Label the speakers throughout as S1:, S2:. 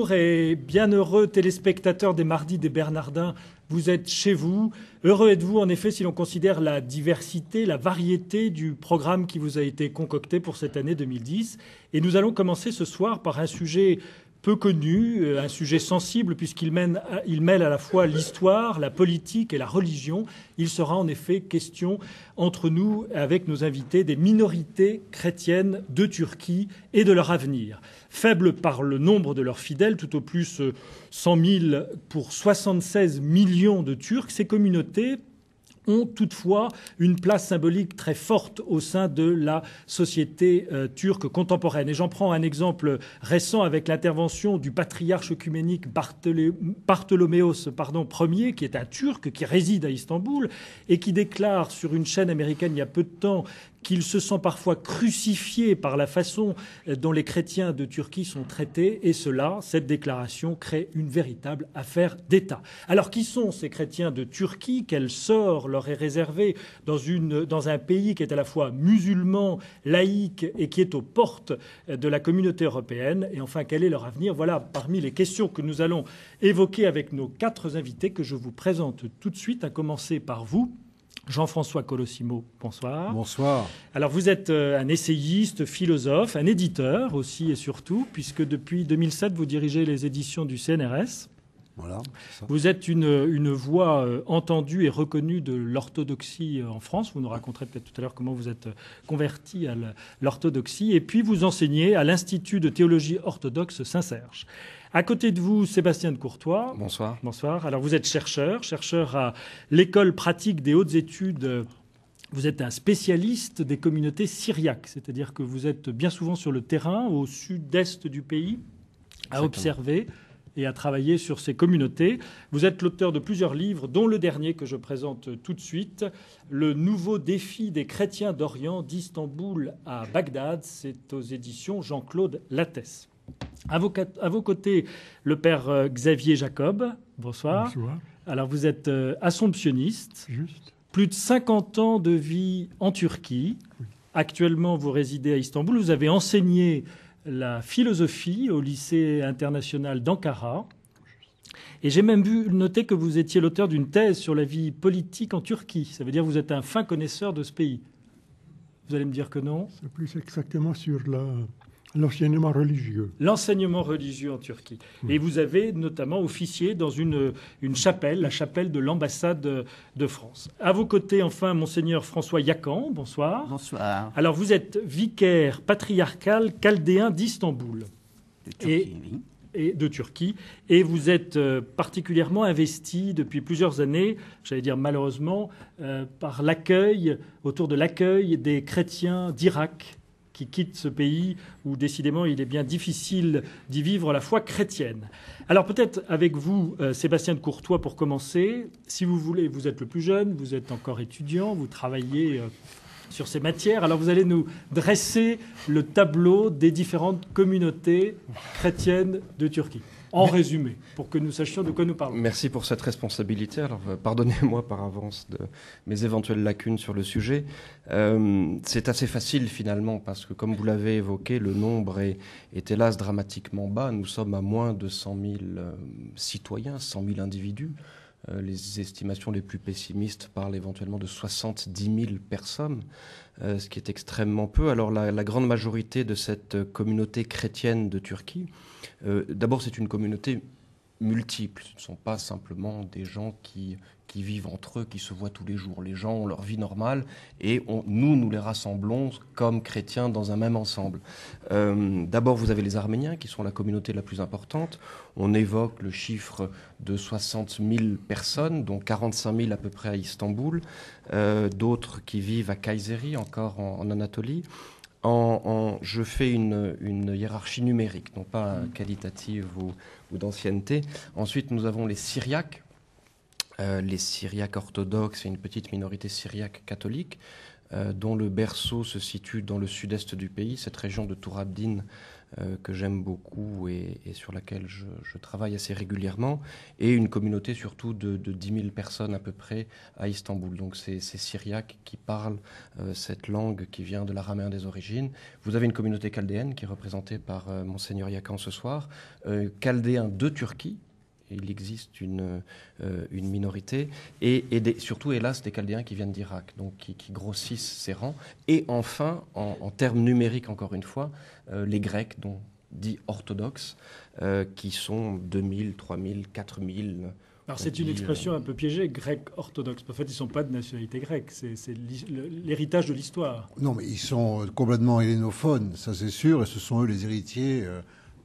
S1: Bonjour et bienheureux téléspectateurs des Mardis des Bernardins. Vous êtes chez vous. Heureux êtes-vous en effet si l'on considère la diversité, la variété du programme qui vous a été concocté pour cette année 2010. Et nous allons commencer ce soir par un sujet peu connu, un sujet sensible puisqu'il mêle à la fois l'histoire, la politique et la religion. Il sera en effet question entre nous, avec nos invités, des minorités chrétiennes de Turquie et de leur avenir. Faibles par le nombre de leurs fidèles, tout au plus 100 000 pour 76 millions de Turcs, ces communautés ont toutefois une place symbolique très forte au sein de la société turque contemporaine. Et j'en prends un exemple récent avec l'intervention du patriarche œcuménique Bartholoméos Ier, qui est un Turc qui réside à Istanbul et qui déclare sur une chaîne américaine il y a peu de temps qu'il se sent parfois crucifié par la façon dont les chrétiens de Turquie sont traités. Et cette déclaration crée une véritable affaire d'État. Alors, qui sont ces chrétiens de Turquie? Quel sort leur est réservé dans un pays qui est à la fois musulman, laïque et qui est aux portes de la communauté européenne? Et enfin, quel est leur avenir? Voilà parmi les questions que nous allons évoquer avec nos 4 invités que je vous présente tout de suite, à commencer par vous. Jean-François Colosimo, bonsoir.
S2: Bonsoir.
S1: Alors vous êtes un essayiste, philosophe, un éditeur aussi et surtout, puisque depuis 2007, vous dirigez les éditions du CNRS.
S2: Voilà,
S1: vous êtes une voix entendue et reconnue de l'orthodoxie en France. Vous nous raconterez peut-être tout à l'heure comment vous êtes converti à l'orthodoxie. Et puis vous enseignez à l'Institut de théologie orthodoxe Saint-Serge. À côté de vous, Sébastien de Courtois.
S3: Bonsoir.
S1: Bonsoir. Alors vous êtes chercheur à l'École pratique des hautes études. Vous êtes un spécialiste des communautés syriaques, c'est-à-dire que vous êtes bien souvent sur le terrain, au sud-est du pays, à observer et à travailler sur ces communautés. Vous êtes l'auteur de plusieurs livres, dont le dernier que je présente tout de suite, Le nouveau défi des chrétiens d'Orient, d'Istanbul à Bagdad. C'est aux éditions Jean-Claude Lattès. À vos côtés, le père Xavier Jacob. Bonsoir.
S4: Bonsoir.
S1: Alors, vous êtes assomptionniste.
S4: Juste.
S1: Plus de 50 ans de vie en Turquie.
S4: Oui.
S1: Actuellement, vous résidez à Istanbul. Vous avez enseigné la philosophie au lycée international d'Ankara. Et j'ai même vu noter que vous étiez l'auteur d'une thèse sur la vie politique en Turquie. Ça veut dire que vous êtes un fin connaisseur de ce pays. Vous allez me dire que non?
S4: C'est plus exactement sur l'enseignement religieux.
S1: L'enseignement religieux en Turquie. Oui. Et vous avez notamment officié dans une chapelle, la chapelle de l'ambassade de France. À vos côtés, enfin, Monseigneur François Yakan. Bonsoir.
S5: Bonsoir.
S1: Alors, vous êtes vicaire patriarcal chaldéen d'Istanbul.
S5: De Turquie, oui.
S1: Et de Turquie. Et vous êtes particulièrement investi depuis plusieurs années, j'allais dire malheureusement, par autour de l'accueil des chrétiens d'Irak qui quittent ce pays où décidément il est bien difficile d'y vivre la foi chrétienne. Alors peut-être avec vous, Sébastien de Courtois, pour commencer, si vous voulez, vous êtes le plus jeune, vous êtes encore étudiant, vous travaillez sur ces matières. Alors vous allez nous dresser le tableau des différentes communautés chrétiennes de Turquie. En résumé, pour que nous sachions de quoi nous parlons.
S3: Merci pour cette responsabilité. Alors, pardonnez-moi par avance de mes éventuelles lacunes sur le sujet. C'est assez facile, finalement, parce que, comme vous l'avez évoqué, le nombre est hélas dramatiquement bas. Nous sommes à moins de 100 000 citoyens, 100 000 individus. Les estimations les plus pessimistes parlent éventuellement de 70 000 personnes, ce qui est extrêmement peu. Alors la grande majorité de cette communauté chrétienne de Turquie, d'abord c'est une communauté multiple. Ce ne sont pas simplement des gens qui vivent entre eux, qui se voient tous les jours. Les gens ont leur vie normale et nous les rassemblons comme chrétiens dans un même ensemble. D'abord, vous avez les Arméniens qui sont la communauté la plus importante. On évoque le chiffre de 60 000 personnes, dont 45 000 à peu près à Istanbul, d'autres qui vivent à Kayseri, encore en Anatolie. Je fais une hiérarchie numérique, non pas qualitative ou d'ancienneté. Ensuite, nous avons les Syriaques. Les Syriaques orthodoxes et une petite minorité syriaque catholique. dont le berceau se situe dans le sud-est du pays, cette région de Tur Abdin que j'aime beaucoup et sur laquelle je travaille assez régulièrement, et une communauté surtout de 10 000 personnes à peu près à Istanbul. Donc c'est Syriaques qui parlent cette langue qui vient de l'araméen des origines. Vous avez une communauté chaldéenne qui est représentée par Monseigneur Yakan ce soir, chaldéens de Turquie. Il existe une minorité, et surtout, hélas, des Chaldéens qui viennent d'Irak, donc qui grossissent ces rangs. Et enfin, en termes numériques, encore une fois, les Grecs, dits orthodoxes, qui sont 2000, 3000, 4000.
S1: Alors c'est une expression un peu piégée, grec orthodoxe. En fait, ils ne sont pas de nationalité grecque, c'est l'héritage de l'histoire.
S2: Non, mais ils sont complètement hellénophones, ça c'est sûr, et ce sont eux les héritiers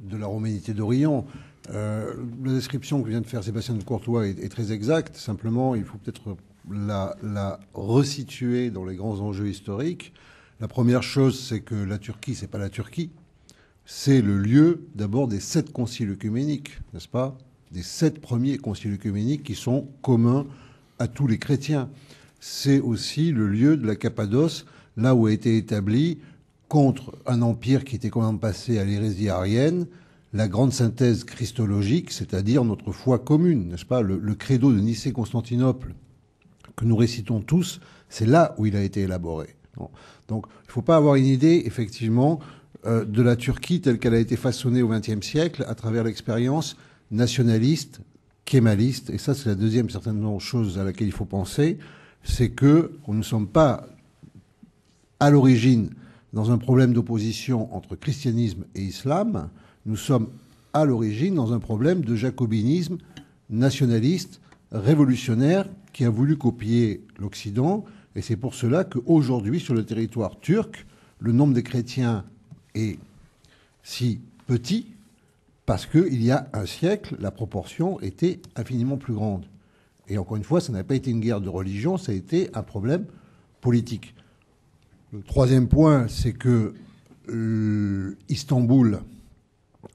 S2: de la romanité d'Orient. La description que vient de faire Sébastien de Courtois est très exacte. Simplement, il faut peut-être la resituer dans les grands enjeux historiques. La première chose, c'est que la Turquie, c'est pas la Turquie. C'est le lieu, d'abord, des 7 conciles œcuméniques, n'est-ce pas? Des 7 premiers conciles œcuméniques qui sont communs à tous les chrétiens. C'est aussi le lieu de la Cappadoce, là où a été établi, contre un empire qui était quand même passé à l'hérésie arienne, la grande synthèse christologique, c'est-à-dire notre foi commune, n'est-ce pas? Le credo de Nicée-Constantinople que nous récitons tous, c'est là où il a été élaboré. Donc, il ne faut pas avoir une idée, effectivement, de la Turquie telle qu'elle a été façonnée au XXe siècle à travers l'expérience nationaliste, kémaliste. Et ça, c'est la deuxième certainement chose à laquelle il faut penser, c'est que nous ne sommes pas à l'origine dans un problème d'opposition entre christianisme et islam. Nous sommes à l'origine dans un problème de jacobinisme nationaliste, révolutionnaire, qui a voulu copier l'Occident. Et c'est pour cela qu'aujourd'hui, sur le territoire turc, le nombre de chrétiens est si petit, parce qu'il y a un siècle, la proportion était infiniment plus grande. Et encore une fois, ça n'a pas été une guerre de religion, ça a été un problème politique. Le troisième point, c'est que Istanbul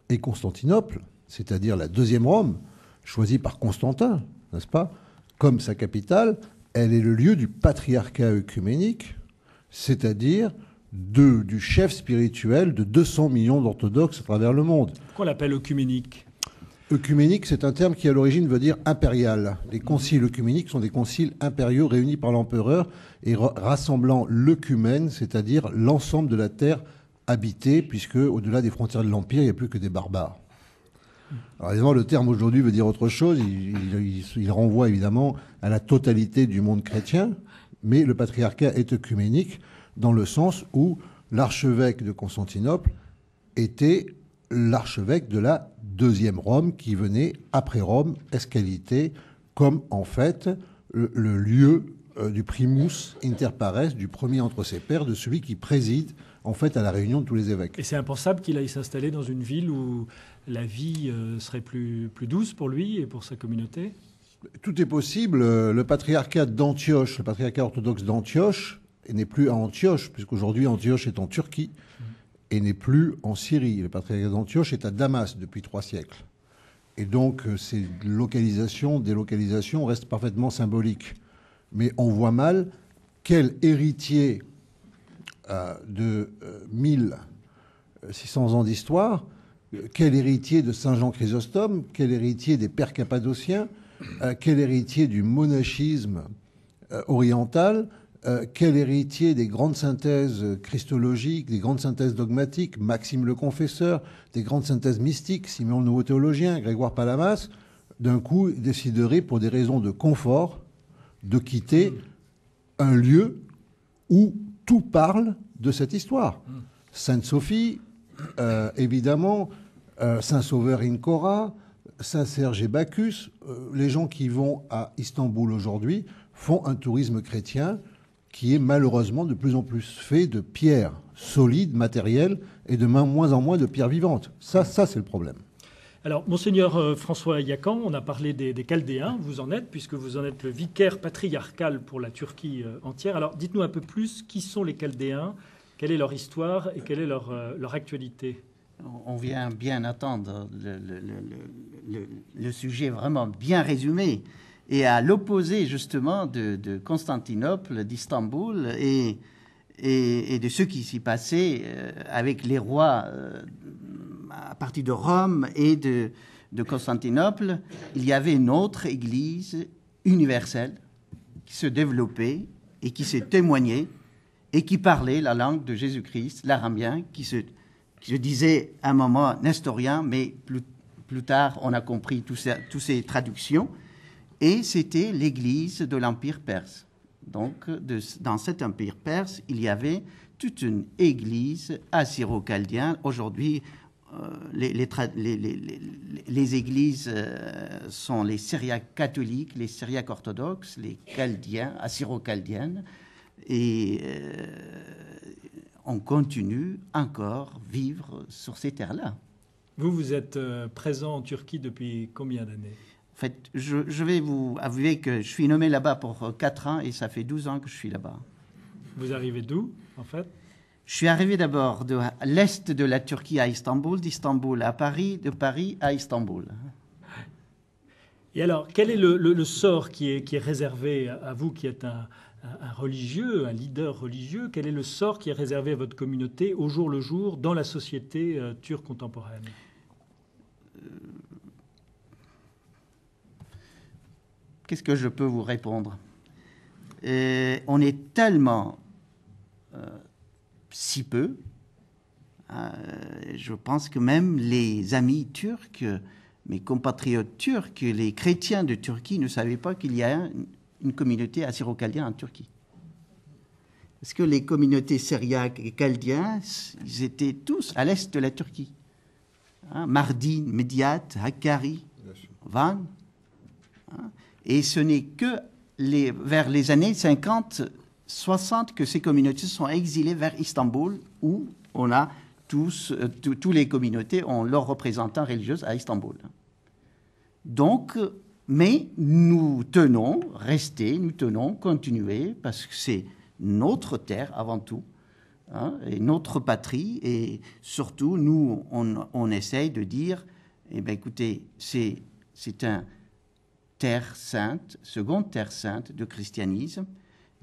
S2: et Constantinople, c'est-à-dire la deuxième Rome, choisie par Constantin, n'est-ce pas, comme sa capitale, elle est le lieu du patriarcat œcuménique, c'est-à-dire du chef spirituel de 200 millions d'orthodoxes à travers le monde.
S1: Pourquoi on l'appelle œcuménique?
S2: Œcuménique, c'est un terme qui à l'origine veut dire impérial. Les conciles œcuméniques sont des conciles impériaux réunis par l'empereur et rassemblant l'œcumène, c'est-à-dire l'ensemble de la terre habité, puisque au-delà des frontières de l'Empire, il n'y a plus que des barbares. Alors évidemment, le terme aujourd'hui veut dire autre chose. Il renvoie évidemment à la totalité du monde chrétien, mais le patriarcat est œcuménique dans le sens où l'archevêque de Constantinople était l'archevêque de la deuxième Rome qui venait après Rome, escalité, comme en fait le lieu du primus inter pares, du premier entre ses pairs, de celui qui préside en fait à la réunion de tous les évêques.
S1: Et c'est impensable qu'il aille s'installer dans une ville où la vie serait plus douce pour lui et pour sa communauté?
S2: Tout est possible. Le patriarcat d'Antioche, le patriarcat orthodoxe d'Antioche, n'est plus à Antioche, puisqu'aujourd'hui Antioche est en Turquie et n'est plus en Syrie. Le patriarcat d'Antioche est à Damas depuis 3 siècles. Et donc ces localisations, délocalisations restent parfaitement symboliques. Mais on voit mal quel héritier de 1600 ans d'histoire, quel héritier de Saint Jean Chrysostome, quel héritier des pères cappadociens, quel héritier du monachisme oriental, quel héritier des grandes synthèses christologiques, des grandes synthèses dogmatiques, Maxime le Confesseur, des grandes synthèses mystiques, Simeon le Nouveau Théologien, Grégoire Palamas, d'un coup déciderait, pour des raisons de confort, de quitter un lieu où tout parle de cette histoire. Sainte-Sophie, évidemment, Saint-Sauveur in Cora, Saint-Serge et Bacchus, les gens qui vont à Istanbul aujourd'hui font un tourisme chrétien qui est malheureusement de plus en plus fait de pierres solides, matérielles, et de moins en moins de pierres vivantes. Ça c'est le problème.
S1: Alors, Monseigneur François Yakan, on a parlé des Chaldéens, vous en êtes, puisque vous en êtes le vicaire patriarcal pour la Turquie entière. Alors, dites-nous un peu plus, qui sont les Chaldéens, quelle est leur histoire et quelle est leur actualité?
S5: On vient bien attendre le sujet vraiment bien résumé. Et à l'opposé justement de Constantinople, d'Istanbul et de ce qui s'y passait avec les rois à partir de Rome et de Constantinople, il y avait une autre église universelle qui se développait et qui se témoignait et qui parlait la langue de Jésus-Christ, l'aramien, qui se disait à un moment nestorien, mais plus tard on a compris toutes ces traductions. Et c'était l'église de l'Empire perse. Donc, dans cet empire perse, il y avait toute une église assyro-chaldéenne. Aujourd'hui, les églises sont les syriaques catholiques, les syriaques orthodoxes, les chaldéens, assyro-chaldéennes. Et on continue encore vivre sur ces terres-là.
S1: Vous êtes présent en Turquie depuis combien d'années ?
S5: En fait, je vais vous avouer que je suis nommé là-bas pour 4 ans et ça fait 12 ans que je suis là-bas.
S1: Vous arrivez d'où, en fait ?
S5: Je suis arrivé d'abord de l'est de la Turquie à Istanbul, d'Istanbul à Paris, de Paris à Istanbul.
S1: Et alors, quel est le sort qui est réservé à vous qui êtes un religieux, un leader religieux? Quel est le sort qui est réservé à votre communauté au jour le jour dans la société turque contemporaine?
S5: Qu'est-ce que je peux vous répondre? On est tellement si peu, je pense que même les amis turcs, mes compatriotes turcs, les chrétiens de Turquie ne savaient pas qu'il y a une communauté assyro-chaldéenne en Turquie. Parce que les communautés syriaques et chaldéens, ils étaient tous à l'est de la Turquie. Mardin, Mediat, Hakkari, Van. Et ce n'est que vers les années 50, 60 que ces communautés sont exilées vers Istanbul, où on a tous les communautés ont leurs représentants religieux à Istanbul. Donc, mais nous tenons continuer, parce que c'est notre terre avant tout, et notre patrie, et surtout, nous, on essaye de dire, eh bien, écoutez, c'est une terre sainte, seconde terre sainte de christianisme,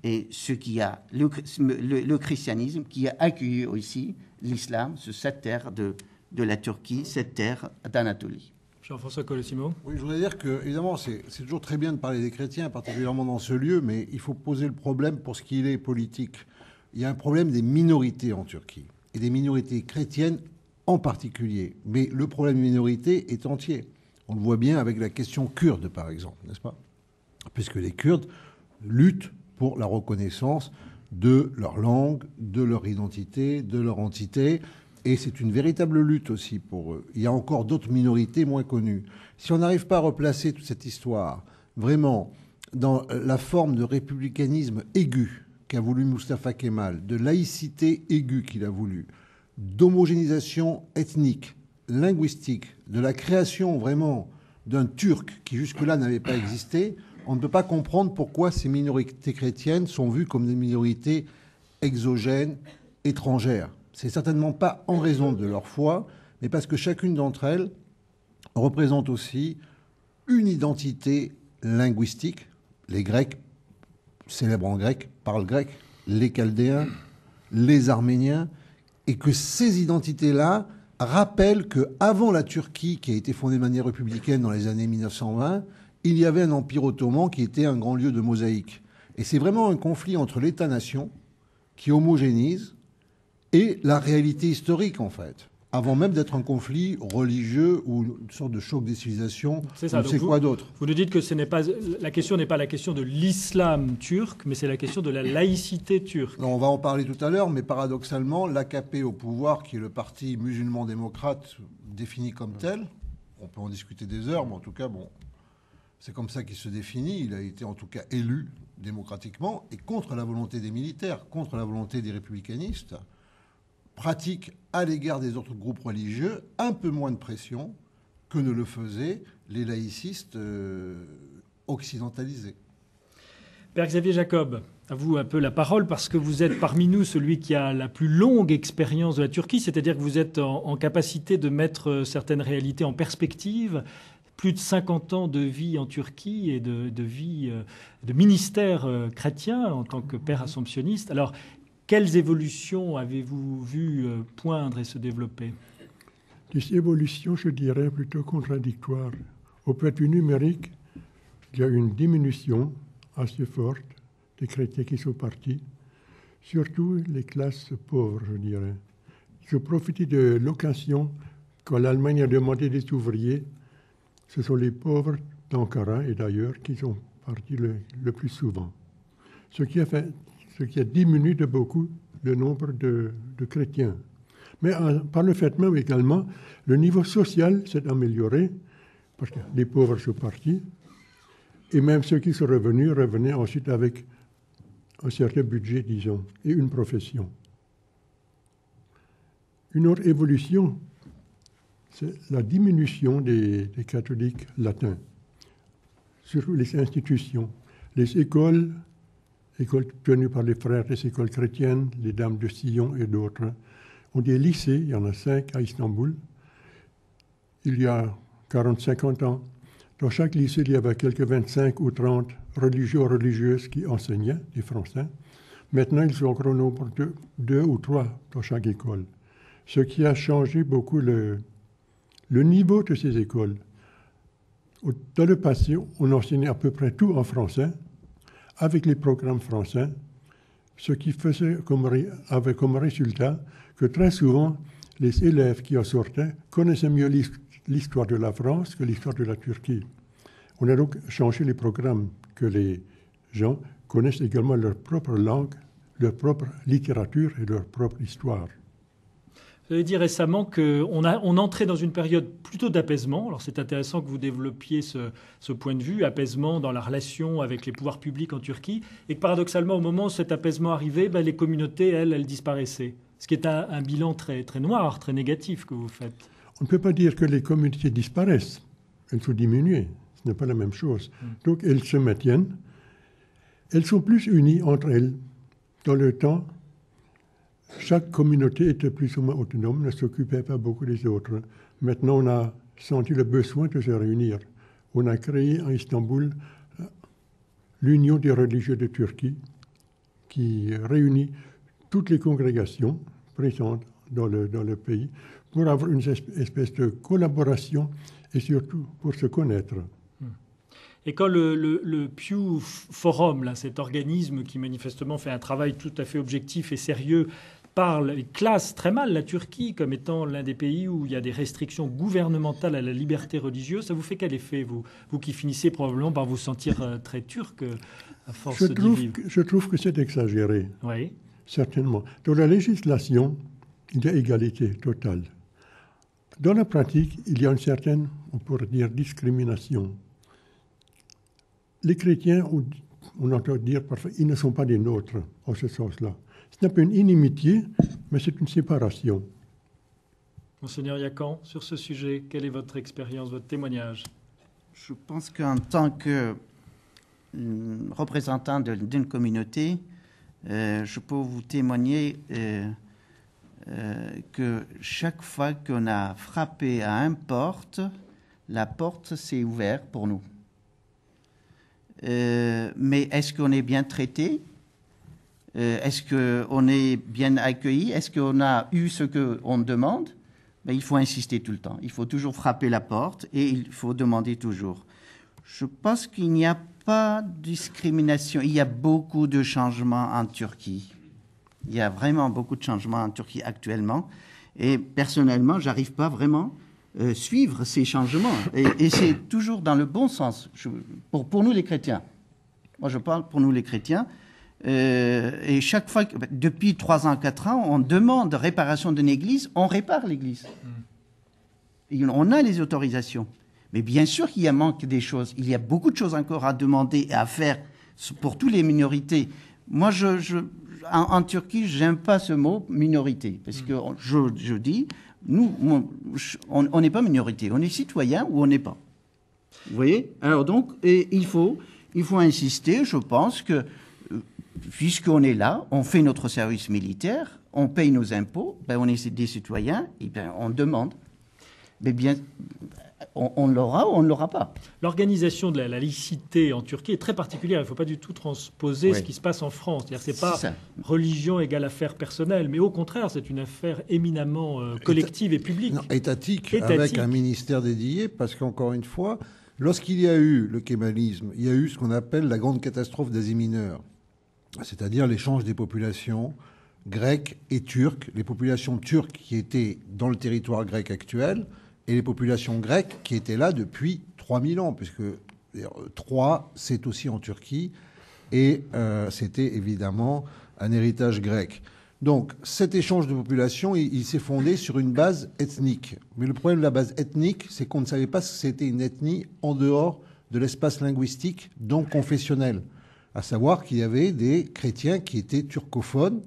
S5: et ce qui a le christianisme qui a accueilli aussi l'islam sur cette terre de la Turquie, cette terre d'Anatolie.
S1: Jean-François Colosimo.
S2: Oui, je voudrais dire que, évidemment, c'est toujours très bien de parler des chrétiens, particulièrement dans ce lieu, mais il faut poser le problème pour ce qu'il est politique. Il y a un problème des minorités en Turquie, et des minorités chrétiennes en particulier. Mais le problème des minorités est entier. On le voit bien avec la question kurde, par exemple, n'est-ce pas? Puisque les Kurdes luttent pour la reconnaissance de leur langue, de leur identité, de leur entité. Et c'est une véritable lutte aussi pour eux. Il y a encore d'autres minorités moins connues. Si on n'arrive pas à replacer toute cette histoire vraiment dans la forme de républicanisme aigu qu'a voulu Mustafa Kemal, de laïcité aiguë qu'il a voulu, d'homogénéisation ethnique, linguistique, de la création vraiment d'un Turc qui jusque-là n'avait pas existé, on ne peut pas comprendre pourquoi ces minorités chrétiennes sont vues comme des minorités exogènes, étrangères. C'est certainement pas en raison de leur foi, mais parce que chacune d'entre elles représente aussi une identité linguistique. Les Grecs, célèbres en grec, parlent grec, les Chaldéens, les Arméniens, et que ces identités-là rappellent qu'avant la Turquie, qui a été fondée de manière républicaine dans les années 1920, il y avait un empire ottoman qui était un grand lieu de mosaïque. Et c'est vraiment un conflit entre l'État-nation, qui homogénise, et la réalité historique, en fait, avant même d'être un conflit religieux ou une sorte de choc des civilisations,
S1: c'est ça.
S2: On sait quoi d'autre.
S1: Vous nous dites que la question n'est pas la question de l'islam turc, mais c'est la question de la laïcité turque.
S2: On va en parler tout à l'heure, mais paradoxalement, l'AKP au pouvoir, qui est le parti musulman-démocrate défini comme tel, on peut en discuter des heures, mais en tout cas, bon, c'est comme ça qu'il se définit. Il a été en tout cas élu démocratiquement et contre la volonté des militaires, contre la volonté des républicanistes, pratique à l'égard des autres groupes religieux un peu moins de pression que ne le faisaient les laïcistes occidentalisés.
S1: Père Xavier Jacob, à vous un peu la parole, parce que vous êtes parmi nous celui qui a la plus longue expérience de la Turquie, c'est-à-dire que vous êtes en capacité de mettre certaines réalités en perspective, plus de 50 ans de vie en Turquie et de vie, de ministère chrétien en tant que père assomptionniste. Alors, quelles évolutions avez-vous vu poindre et se développer?
S4: Des évolutions, je dirais, plutôt contradictoires. Au point de vue numérique, il y a une diminution assez forte des chrétiens qui sont partis, surtout les classes pauvres, je dirais. Ils ont profité de l'occasion quand l'Allemagne a demandé des ouvriers. Ce sont les pauvres d'Ankara et d'ailleurs qui sont partis le plus souvent. Ce qui a diminué de beaucoup le nombre de chrétiens. Mais par le fait même également, le niveau social s'est amélioré parce que les pauvres sont partis et même ceux qui sont revenaient ensuite avec un certain budget, disons, et une profession. Une autre évolution, c'est la diminution des catholiques latins, surtout les institutions, les écoles tenues par les frères, les écoles chrétiennes, les dames de Sion et d'autres, ont des lycées, il y en a 5 à Istanbul. Il y a 40-50 ans, dans chaque lycée, il y avait quelques 25 ou 30 religieux ou religieuses qui enseignaient du français. Maintenant, ils sont encore au nombre de 2 ou 3 dans chaque école. Ce qui a changé beaucoup le niveau de ces écoles. Dans le passé, on enseignait à peu près tout en français, avec les programmes français, ce qui avait comme résultat que très souvent, les élèves qui en sortaient connaissaient mieux l'histoire de la France que l'histoire de la Turquie. On a donc changé les programmes, que les gens connaissent également leur propre langue, leur propre littérature et leur propre histoire.
S1: Vous avez dit récemment qu'on entrait dans une période plutôt d'apaisement. Alors c'est intéressant que vous développiez ce point de vue, apaisement dans la relation avec les pouvoirs publics en Turquie, et que paradoxalement, au moment où cet apaisement arrivait, les communautés, elles disparaissaient. Ce qui est un bilan très, très noir, très négatif que vous faites.
S4: On ne peut pas dire que les communautés disparaissent. Elles sont diminuées. Ce n'est pas la même chose. Donc elles se maintiennent. Elles sont plus unies entre elles. Dans le temps, chaque communauté était plus ou moins autonome, ne s'occupait pas beaucoup des autres. Maintenant, on a senti le besoin de se réunir. On a créé à Istanbul l'Union des religieux de Turquie, qui réunit toutes les congrégations présentes dans le pays pour avoir une espèce de collaboration et surtout pour se connaître.
S1: Et quand le Pew Forum, là, cet organisme qui manifestement fait un travail tout à fait objectif et sérieux, parle et classe très mal la Turquie comme étant l'un des pays où il y a des restrictions gouvernementales à la liberté religieuse, ça vous fait quel effet, vous qui finissez probablement par vous sentir très turc à force de vivre?
S4: Je trouve que c'est exagéré.
S1: Oui.
S4: Certainement. Dans la législation, il y a égalité totale. Dans la pratique, il y a une certaine, on pourrait dire, discrimination. Les chrétiens, on entend dire parfois, ils ne sont pas des nôtres, en ce sens-là. Ce n'est pas une inimitié, mais c'est une séparation.
S1: Monseigneur Yacan, sur ce sujet, quelle est votre expérience, votre témoignage?
S5: Je pense qu'en tant que représentant d'une communauté, je peux vous témoigner que chaque fois qu'on a frappé à une porte, la porte s'est ouverte pour nous. Mais est-ce qu'on est bien traité? Est-ce qu'on est bien accueilli? Est-ce qu'on a eu ce qu'on demande? Il faut insister tout le temps. Il faut toujours frapper la porte et il faut demander toujours. Je pense qu'il n'y a pas de discrimination. Il y a beaucoup de changements en Turquie. Il y a vraiment beaucoup de changements en Turquie actuellement. Et personnellement, je n'arrive pas vraiment à suivre ces changements. Et c'est toujours dans le bon sens. Pour nous les chrétiens. Moi, je parle pour nous les chrétiens. Et chaque fois, depuis 3 ans, 4 ans, on demande réparation d'une église, on répare l'église. Et on a les autorisations. Mais bien sûr qu'il y a manque des choses. Il y a beaucoup de choses encore à demander et à faire pour toutes les minorités. Moi, en Turquie, je n'aime pas ce mot minorité. Parce que je dis, nous, on n'est pas minorité. On est citoyen ou on n'est pas. Vous voyez? Alors donc, il faut insister. Je pense que, puisqu'on est là, on fait notre service militaire, on paye nos impôts, on est des citoyens, et on demande. Mais bien, on l'aura ou on ne l'aura pas.
S1: L'organisation de la laïcité en Turquie est très particulière. Il ne faut pas du tout transposer ce qui se passe en France. Ce n'est pas religion égale affaire personnelle, mais au contraire, c'est une affaire éminemment collective et publique.
S2: Non, étatique, avec un ministère dédié, parce qu'encore une fois, lorsqu'il y a eu le kémalisme, il y a eu ce qu'on appelle la grande catastrophe d'Asie mineure, c'est-à-dire l'échange des populations grecques et turques, les populations turques qui étaient dans le territoire grec actuel et les populations grecques qui étaient là depuis 3000 ans, puisque Troie, c'est aussi en Turquie, et c'était évidemment un héritage grec. Donc cet échange de population, il s'est fondé sur une base ethnique. Mais le problème de la base ethnique, c'est qu'on ne savait pas si c'était une ethnie en dehors de l'espace linguistique, donc confessionnel. À savoir qu'il y avait des chrétiens qui étaient turcophones,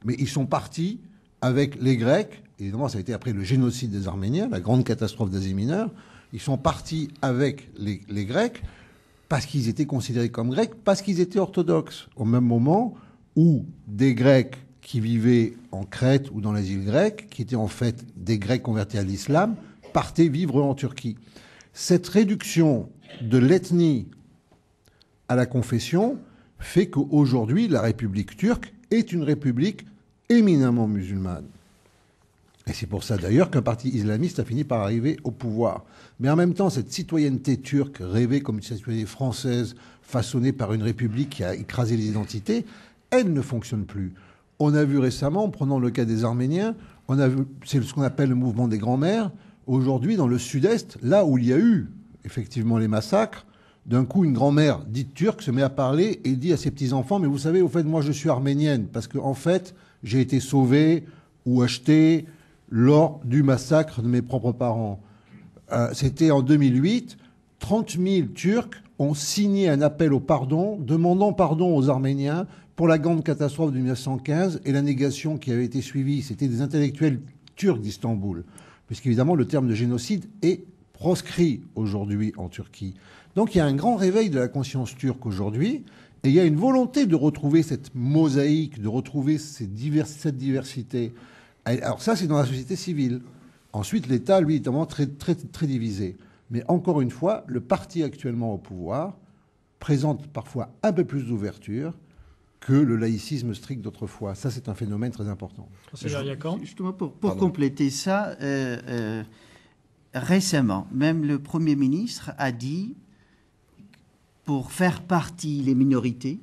S2: mais ils sont partis avec les Grecs. Évidemment, ça a été après le génocide des Arméniens, la grande catastrophe d'Asie mineure. Ils sont partis avec les Grecs parce qu'ils étaient considérés comme Grecs, parce qu'ils étaient orthodoxes. Au même moment où des Grecs qui vivaient en Crète ou dans les îles grecques, qui étaient en fait des Grecs convertis à l'islam, partaient vivre en Turquie. Cette réduction de l'ethnie à la confession fait qu'aujourd'hui, la République turque est une république éminemment musulmane. Et c'est pour ça d'ailleurs qu'un parti islamiste a fini par arriver au pouvoir. Mais en même temps, cette citoyenneté turque, rêvée comme une citoyenneté française, façonnée par une république qui a écrasé les identités, elle ne fonctionne plus. On a vu récemment, en prenant le cas des Arméniens, c'est ce qu'on appelle le mouvement des grands-mères. Aujourd'hui, dans le sud-est, là où il y a eu effectivement les massacres, d'un coup, une grand-mère dite turque se met à parler et dit à ses petits-enfants « Mais vous savez, au fait, moi, je suis arménienne, parce qu'en fait, j'ai été sauvée ou achetée lors du massacre de mes propres parents. » C'était en 2008. 30 000 Turcs ont signé un appel au pardon, demandant pardon aux Arméniens pour la grande catastrophe de 1915 et la négation qui avait été suivie. C'était des intellectuels turcs d'Istanbul, puisqu'évidemment, le terme de génocide est proscrit aujourd'hui en Turquie. Donc il y a un grand réveil de la conscience turque aujourd'hui, et il y a une volonté de retrouver cette mosaïque, de retrouver cette diversité. Alors ça, c'est dans la société civile. Ensuite, l'État, lui, est vraiment très, très, très divisé. Mais encore une fois, le parti actuellement au pouvoir présente parfois un peu plus d'ouverture que le laïcisme strict d'autrefois. Ça, c'est un phénomène très important.
S5: Justement, pour compléter ça, récemment, même le Premier ministre a dit, pour faire partie les minorités,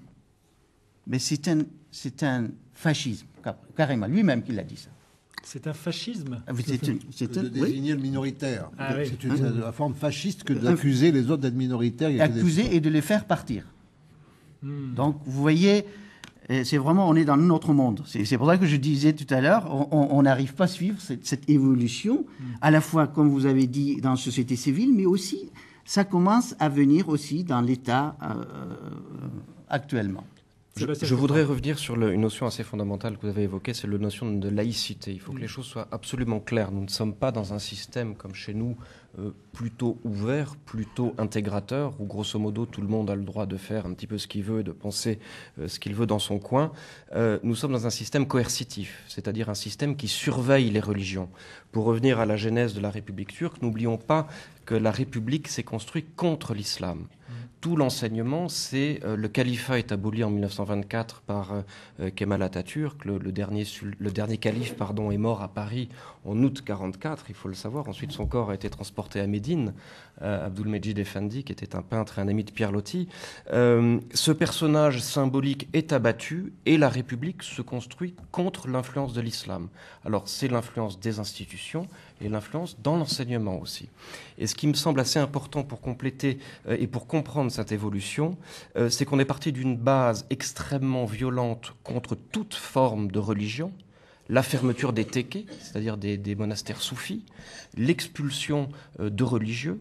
S5: mais c'est un fascisme, carrément, lui-même qui l'a dit ça.
S1: C'est un fascisme.
S2: C'est de désigner le minoritaire.
S1: Ah, oui.
S2: C'est la forme fasciste que d'accuser les autres d'être minoritaires.
S5: Accuser et de les faire partir. Donc, vous voyez, c'est vraiment, on est dans notre monde. C'est pour ça que je disais tout à l'heure, on n'arrive pas à suivre cette évolution, à la fois, comme vous avez dit, dans la société civile, mais aussi, ça commence à venir aussi dans l'État actuellement.
S3: Je voudrais revenir sur une notion assez fondamentale que vous avez évoquée, c'est la notion de laïcité. Il faut que les choses soient absolument claires. Nous ne sommes pas dans un système comme chez nous, plutôt ouvert, plutôt intégrateur, où grosso modo tout le monde a le droit de faire un petit peu ce qu'il veut, de penser ce qu'il veut dans son coin. Nous sommes dans un système coercitif, c'est-à-dire un système qui surveille les religions. Pour revenir à la genèse de la République turque, n'oublions pas que la République s'est construite contre l'islam. Tout l'enseignement, c'est le califat est aboli en 1924 par Kemal Atatürk. Le dernier calife est mort à Paris en août 1944, il faut le savoir. Ensuite, son corps a été transporté à Médine. Abdülmecid Efendi, qui était un peintre et un ami de Pierre Loti. Ce personnage symbolique est abattu et la République se construit contre l'influence de l'islam. Alors, c'est l'influence des institutions et l'influence dans l'enseignement aussi. Et ce qui me semble assez important pour compléter et pour comprendre cette évolution, c'est qu'on est parti d'une base extrêmement violente contre toute forme de religion, la fermeture des tekkes, c'est-à-dire des monastères soufis, l'expulsion de religieux,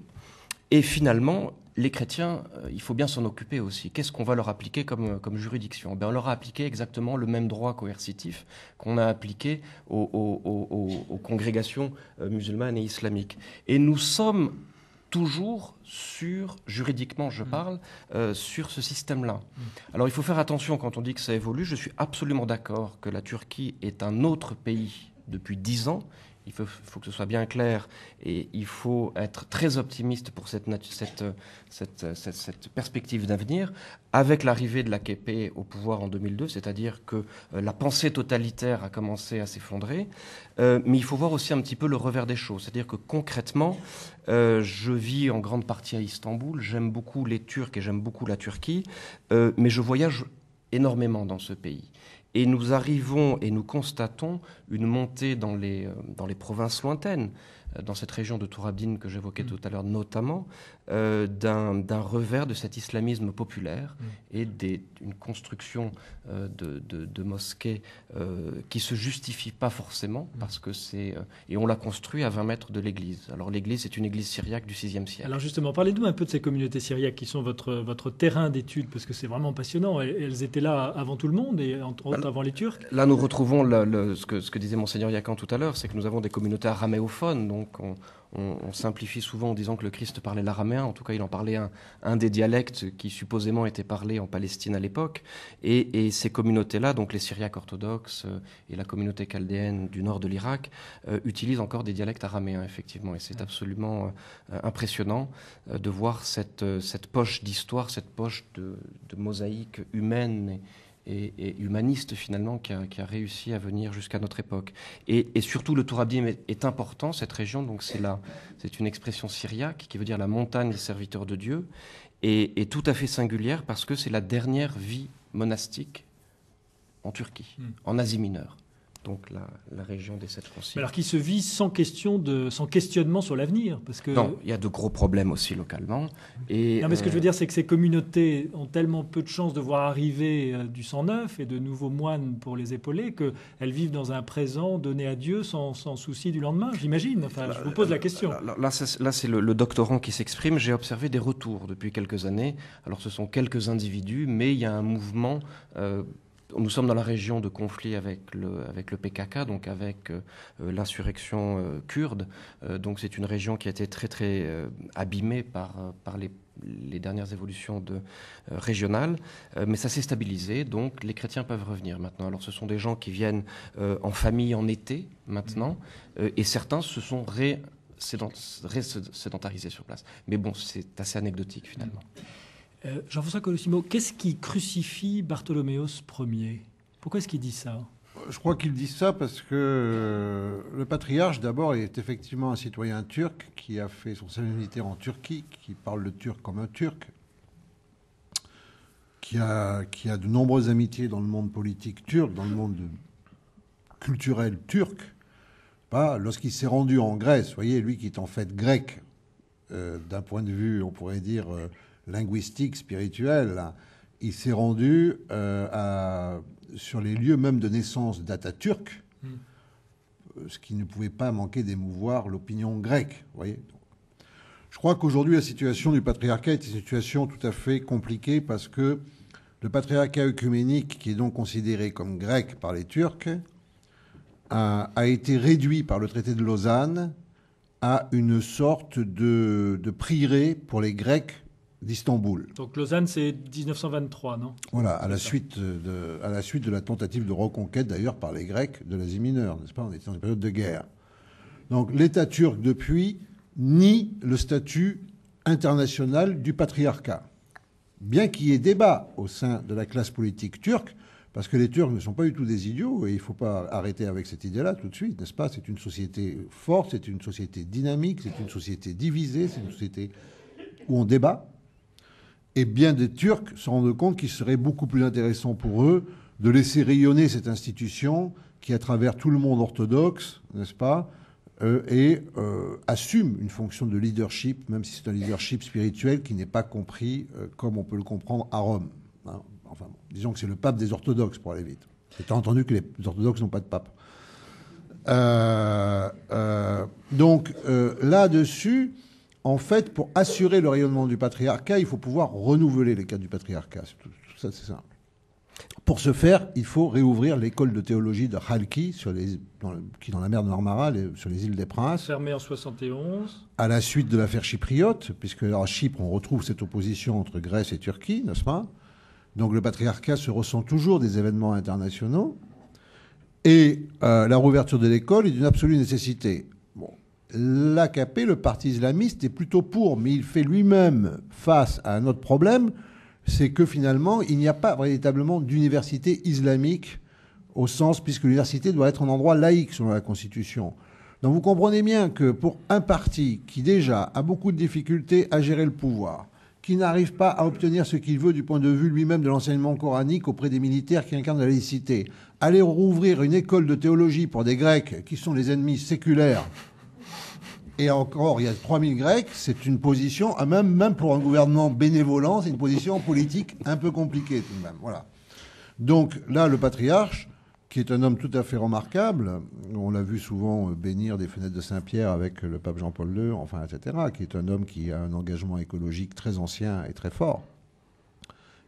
S3: et finalement, les chrétiens, il faut bien s'en occuper aussi. Qu'est-ce qu'on va leur appliquer comme juridiction ? On leur a appliqué exactement le même droit coercitif qu'on a appliqué aux congrégations musulmanes et islamiques. Et nous sommes toujours juridiquement je parle, sur ce système-là. Alors il faut faire attention quand on dit que ça évolue. Je suis absolument d'accord que la Turquie est un autre pays depuis 10 ans il faut que ce soit bien clair, et il faut être très optimiste pour cette perspective d'avenir, avec l'arrivée de l'AKP au pouvoir en 2002, c'est-à-dire que la pensée totalitaire a commencé à s'effondrer, mais il faut voir aussi un petit peu le revers des choses, c'est-à-dire que concrètement, je vis en grande partie à Istanbul, j'aime beaucoup les Turcs et j'aime beaucoup la Turquie, mais je voyage énormément dans ce pays. Et nous arrivons et nous constatons une montée dans les provinces lointaines, dans cette région de Tourabdine que j'évoquais tout à l'heure notamment, d'un revers de cet islamisme populaire et d'une construction de mosquées qui ne se justifie pas forcément parce que c'est... et on l'a construit à 20 mètres de l'église. Alors l'église, c'est une église syriaque du VIe siècle.
S1: Alors justement, parlez-nous un peu de ces communautés syriaques qui sont votre terrain d'étude, parce que c'est vraiment passionnant. Elles étaient là avant tout le monde et entre autres avant les Turcs.
S3: Là, nous retrouvons ce que disait Monseigneur Yacan tout à l'heure, c'est que nous avons des communautés araméophones, donc on simplifie souvent en disant que le Christ parlait l'araméen. En tout cas, il en parlait un des dialectes qui supposément était parlé en Palestine à l'époque. Et ces communautés-là, donc les Syriaques orthodoxes et la communauté chaldéenne du nord de l'Irak, utilisent encore des dialectes araméens, effectivement. Et c'est absolument impressionnant de voir cette poche d'histoire, cette poche de mosaïque humaine et humaniste finalement qui a réussi à venir jusqu'à notre époque. Et surtout le Tourabdine est important, cette région, donc c'est une expression syriaque qui veut dire la montagne des serviteurs de Dieu, et tout à fait singulière parce que c'est la dernière vie monastique en Turquie, en Asie mineure. Donc la région des 7 conciles.
S1: Alors qui se vit sans questionnement sur l'avenir, parce que...
S3: Non, il y a de gros problèmes aussi localement.
S1: Non, mais ce que je veux dire, c'est que ces communautés ont tellement peu de chances de voir arriver du sang neuf et de nouveaux moines pour les épauler qu'elles vivent dans un présent donné à Dieu sans souci du lendemain, j'imagine. Enfin, je vous pose la question.
S3: Là c'est le doctorant qui s'exprime. J'ai observé des retours depuis quelques années. Alors ce sont quelques individus, mais il y a un mouvement... Nous sommes dans la région de conflit avec le PKK, donc avec l'insurrection kurde. Donc c'est une région qui a été très très abîmée par les dernières évolutions régionales, mais ça s'est stabilisé, donc les chrétiens peuvent revenir maintenant. Alors ce sont des gens qui viennent en famille en été maintenant, et certains se sont sédentarisés sur place. Mais bon, c'est assez anecdotique finalement.
S1: Jean-François Colosimo, qu'est-ce qui crucifie Bartholoméos Ier? Pourquoi est-ce qu'il dit ça?
S2: Je crois qu'il dit ça parce que le patriarche, d'abord, est effectivement un citoyen turc qui a fait son service militaire en Turquie, qui parle le turc comme un turc, qui a de nombreuses amitiés dans le monde politique turc, dans le monde culturel turc. Lorsqu'il s'est rendu en Grèce, vous voyez, lui qui est en fait grec, d'un point de vue, on pourrait dire... linguistique, spirituel, il s'est rendu sur les lieux même de naissance d'Atatürk, ce qui ne pouvait pas manquer d'émouvoir l'opinion grecque. Vous voyez. Je crois qu'aujourd'hui, la situation du patriarcat est une situation tout à fait compliquée parce que le patriarcat œcuménique, qui est donc considéré comme grec par les Turcs, a été réduit par le traité de Lausanne à une sorte de prieuré pour les Grecs d'Istanbul.
S1: Donc Lausanne, c'est 1923, non?
S2: Voilà, à la suite de la tentative de reconquête, d'ailleurs, par les Grecs de l'Asie mineure, n'est-ce pas? On était dans une période de guerre. Donc l'État turc, depuis, nie le statut international du patriarcat. Bien qu'il y ait débat au sein de la classe politique turque, parce que les Turcs ne sont pas du tout des idiots, et il ne faut pas arrêter avec cette idée-là tout de suite, n'est-ce pas? C'est une société forte, c'est une société dynamique, c'est une société divisée, c'est une société où on débat. Et bien des Turcs se rendent compte qu'il serait beaucoup plus intéressant pour eux de laisser rayonner cette institution qui, à travers tout le monde orthodoxe, n'est-ce pas, assume une fonction de leadership, même si c'est un leadership spirituel qui n'est pas compris comme on peut le comprendre à Rome. Hein. Enfin, disons que c'est le pape des orthodoxes, pour aller vite. Étant entendu que les orthodoxes n'ont pas de pape. Donc, là-dessus... En fait, pour assurer le rayonnement du patriarcat, il faut pouvoir renouveler les cadres du patriarcat. Tout ça, c'est simple. Pour ce faire, il faut réouvrir l'école de théologie de Halki, qui est dans la mer de Marmara, sur les îles des Princes.
S1: Fermée en 71.
S2: À la suite de l'affaire chypriote, puisque à Chypre, on retrouve cette opposition entre Grèce et Turquie, n'est-ce pas? Donc le patriarcat se ressent toujours des événements internationaux. Et la réouverture de l'école est d'une absolue nécessité. Bon, l'AKP, le parti islamiste, est plutôt pour, mais il fait lui-même face à un autre problème, c'est que finalement, il n'y a pas véritablement d'université islamique au sens, puisque l'université doit être un endroit laïque selon la Constitution. Donc vous comprenez bien que pour un parti qui déjà a beaucoup de difficultés à gérer le pouvoir, qui n'arrive pas à obtenir ce qu'il veut du point de vue lui-même de l'enseignement coranique auprès des militaires qui incarnent la laïcité, aller rouvrir une école de théologie pour des Grecs qui sont les ennemis séculaires, et encore, il y a 3000 Grecs, c'est une position, même pour un gouvernement bénévolent, c'est une position politique un peu compliquée tout de même. Voilà. Donc là, le patriarche, qui est un homme tout à fait remarquable, on l'a vu souvent bénir des fenêtres de Saint-Pierre avec le pape Jean-Paul II, enfin, etc., qui est un homme qui a un engagement écologique très ancien et très fort,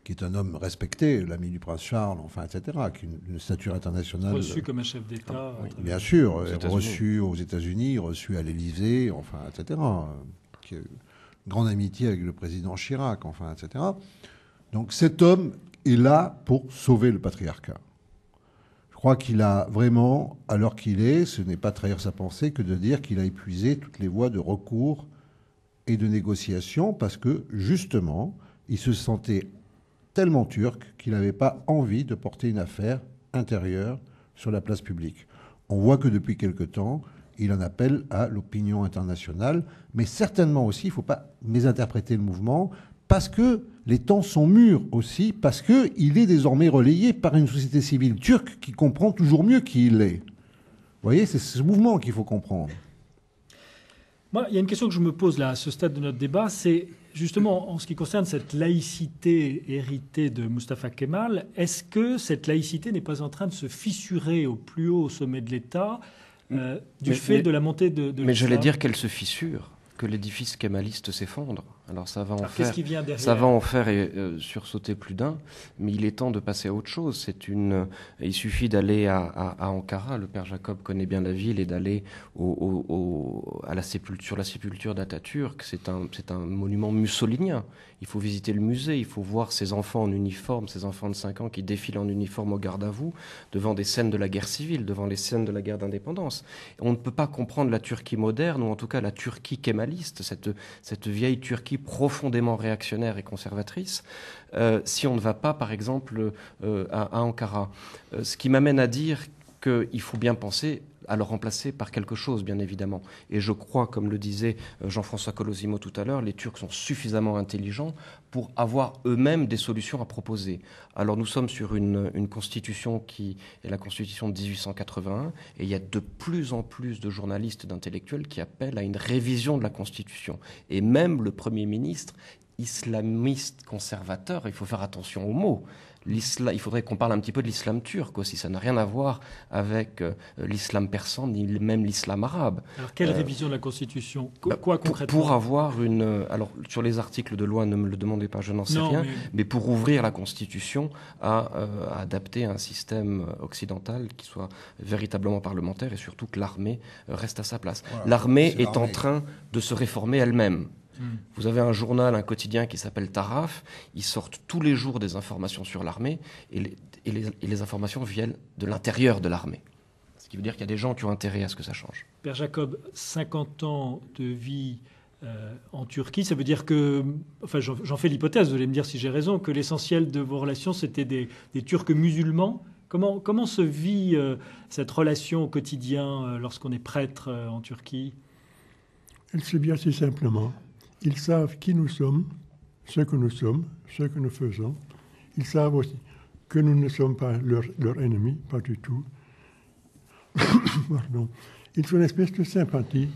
S2: qui est un homme respecté, l'ami du prince Charles, enfin, etc., qui a une stature internationale.
S1: Reçu comme un chef d'État.
S2: Oui, bien sûr, reçu aux États-Unis, reçu à l'Élysée, enfin, etc., qui a une grande amitié avec le président Chirac, enfin, etc. Donc cet homme est là pour sauver le patriarcat. Je crois qu'il a vraiment, à l'heure qu'il est, ce n'est pas trahir sa pensée que de dire qu'il a épuisé toutes les voies de recours et de négociation parce que, justement, il se sentait tellement turc qu'il n'avait pas envie de porter une affaire intérieure sur la place publique. On voit que depuis quelque temps, il en appelle à l'opinion internationale, mais certainement aussi, il ne faut pas mésinterpréter le mouvement, parce que les temps sont mûrs aussi, parce qu'il est désormais relayé par une société civile turque qui comprend toujours mieux qui il est. Vous voyez, c'est ce mouvement qu'il faut comprendre.
S1: Moi, il y a une question que je me pose là, à ce stade de notre débat, c'est justement en ce qui concerne cette laïcité héritée de Mustafa Kemal, est-ce que cette laïcité n'est pas en train de se fissurer au plus haut sommet de l'État du fait de la montée de l'islam ?
S3: Mais j'allais dire qu'elle se fissure, que l'édifice kémaliste s'effondre. Alors ça va en faire,
S1: qui vient derrière ?
S3: ça va en faire sursauter plus d'un, mais il est temps de passer à autre chose. Il suffit d'aller à Ankara, le père Jacob connaît bien la ville, et d'aller sur la sépulture d'Atatürk. C'est un monument mussolinien. Il faut visiter le musée, il faut voir ces enfants en uniforme, ces enfants de 5 ans qui défilent en uniforme au garde à vous, devant des scènes de la guerre civile, devant les scènes de la guerre d'indépendance. On ne peut pas comprendre la Turquie moderne, ou en tout cas la Turquie kémaliste, cette vieille Turquie profondément réactionnaire et conservatrice, si on ne va pas, par exemple, à Ankara. Ce qui m'amène à dire qu'il faut bien penser à le remplacer par quelque chose, bien évidemment. Et je crois, comme le disait Jean-François Colosimo tout à l'heure, les Turcs sont suffisamment intelligents pour avoir eux-mêmes des solutions à proposer. Alors nous sommes sur une constitution qui est la constitution de 1881, et il y a de plus en plus de journalistes, d'intellectuels qui appellent à une révision de la constitution. Et même le Premier ministre, islamiste conservateur, il faut faire attention aux mots. Il faudrait qu'on parle un petit peu de l'islam turc aussi. Ça n'a rien à voir avec l'islam persan, ni même l'islam arabe.
S1: Alors, quelle révision de la Constitution ? Quoi concrètement ?
S3: Pour avoir alors, sur les articles de loi, ne me le demandez pas, je n'en sais rien, mais pour ouvrir la Constitution à adapter un système occidental qui soit véritablement parlementaire, et surtout que l'armée reste à sa place. Voilà, l'armée est en train de se réformer elle-même. Vous avez un journal, un quotidien qui s'appelle Taraf. Ils sortent tous les jours des informations sur l'armée, et les informations viennent de l'intérieur de l'armée. Ce qui veut dire qu'il y a des gens qui ont intérêt à ce que ça change.
S1: Père Jacob, 50 ans de vie en Turquie, ça veut dire que, enfin j'en fais l'hypothèse, vous allez me dire si j'ai raison, que l'essentiel de vos relations c'était des Turcs musulmans. Comment se vit cette relation au quotidien lorsqu'on est prêtre en Turquie ?
S4: Elle se vit assez simplement. Ils savent qui nous sommes, ce que nous faisons. Ils savent aussi que nous ne sommes pas leur ennemi, pas du tout. Pardon. Ils ont une espèce de sympathie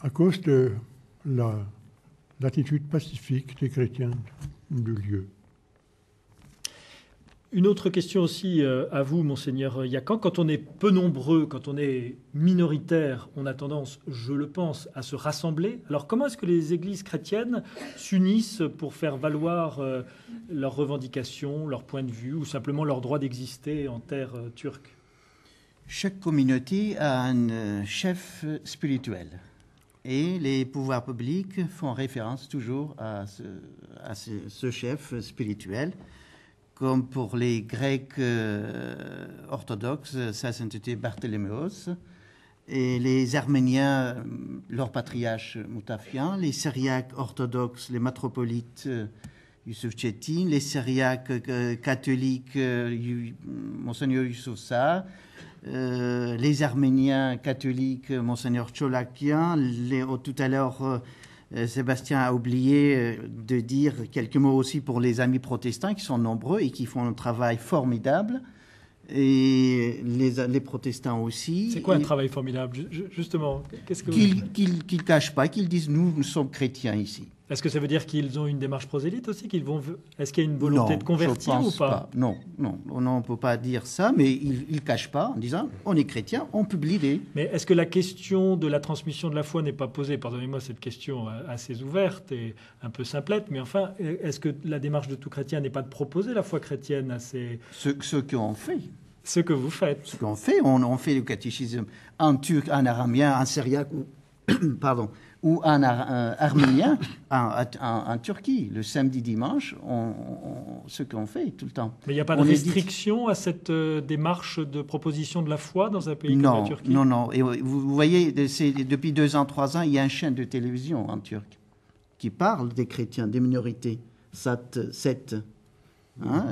S4: à cause de l'attitude pacifique des chrétiens du lieu.
S1: Une autre question aussi à vous, Monseigneur Yakan. Quand on est peu nombreux, quand on est minoritaire, on a tendance, je le pense, à se rassembler. Alors comment est-ce que les églises chrétiennes s'unissent pour faire valoir leurs revendications, leurs points de vue, ou simplement leur droit d'exister en terre turque ?
S5: Chaque communauté a un chef spirituel. Et les pouvoirs publics font référence toujours à ce chef spirituel. comme pour les Grecs orthodoxes, ça s'intitulait Barthéléméos. Et les Arméniens, leur patriarche Moutafian, les Syriaques orthodoxes, les métropolites Youssouf Tchetin, les Syriaques catholiques Monseigneur Youssouf Sa, les Arméniens catholiques Monseigneur Tcholakian. Tout à l'heure, Sébastien a oublié de dire quelques mots aussi pour les amis protestants qui sont nombreux et qui font un travail formidable. Et les protestants aussi.
S1: C'est quoi un travail formidable, justement? Qu'est-ce que
S5: qu'ils cachent pas, qu'ils disent nous sommes chrétiens ici.
S1: Est-ce que ça veut dire qu'ils ont une démarche prosélyte aussi, est-ce qu'il y a une volonté de convertir ou pas?
S5: Non, on ne peut pas dire ça, mais ils cachent pas en disant on est chrétien, on publie des.
S1: Mais est-ce que la question de la transmission de la foi n'est pas posée? Pardonnez-moi cette question assez ouverte et un peu simplette, mais enfin, est-ce que la démarche de tout chrétien n'est pas de proposer la foi chrétienne à ces...
S5: Ce qu'on fait.
S1: Ce que vous faites.
S5: Ce qu'on fait, on fait le catéchisme en turc, en araméen, en syriaque, ou en arménien en Turquie. Le samedi, dimanche, ce qu'on fait tout le temps.
S1: Mais il n'y a pas de restriction à cette démarche de proposition de la foi dans un pays comme la Turquie?
S5: Non. Et vous voyez, depuis 2 ans, 3 ans, il y a une chaîne de télévision en Turc qui parle des chrétiens, des minorités, Sat7.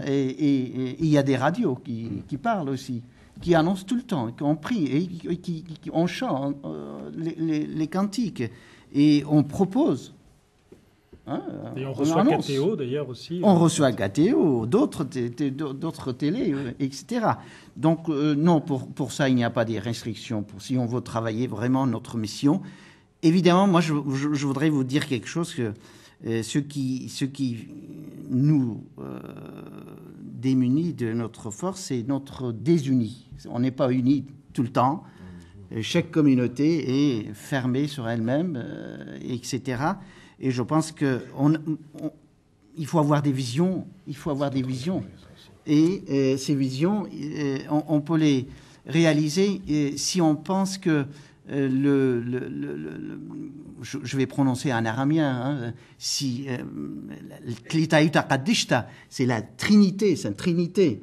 S5: Et il y a des radios qui parlent aussi, qui annoncent tout le temps, qu'on prie et on chante les cantiques et on propose.
S1: Et on reçoit KTO d'ailleurs aussi.
S5: On reçoit KTO, d'autres télés, etc. Donc non, pour ça il n'y a pas de restrictions. Si on veut travailler vraiment notre mission, évidemment, moi je voudrais vous dire quelque chose que ce qui nous démunit de notre force, c'est notre désuni. On n'est pas unis tout le temps. Chaque communauté est fermée sur elle-même, etc. Et je pense qu'il faut avoir des visions. Et ces visions, on peut les réaliser si on pense que je vais prononcer en araméen, c'est la Trinité, c'est une Trinité.